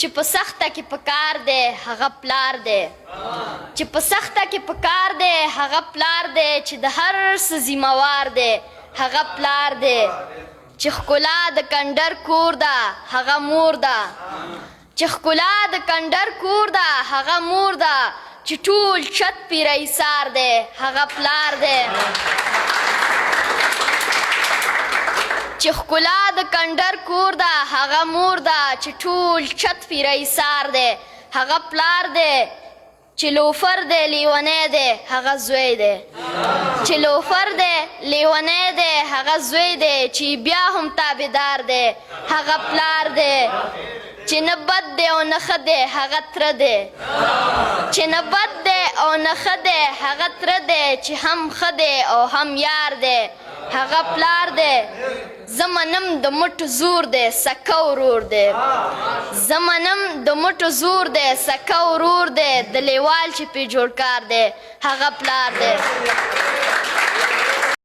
چې په سخته کې پکار دی هغه پلار دی چې په سخته کې پکار دی هغه پلار دی چې د هر څه ذمہوار دی هغه پلار دی چې ښکلا د کنډر کور ده هغه مور ده چې ښکلا د کنډر کور ده هغه مور ده چې ټول چت پې رئیسار دی هغه پلار دی چې ښکلا د کنډر کور ده هغه مور ده چې ټول چت پې رئیسار دی هغه پلار دی چې لوفر دی لیونی دی هغه زوی دی چې لوفر دی لیونی دی هغه زوی دی چې بیا هم تابعدار دی هغه پلار دی چې نه بد دی او نه ښه دی هغه تره دی چې نه بد دی او نه ښه دی هغه تره دی چې هم ښه دی او هم یار دی هغه پلار دی زه منم د مټو زور دی سکه ورور دی زه منم د مټو زور دی سکه ورور دی د لیوال چې پې جوړ کار دی هغه پلار دی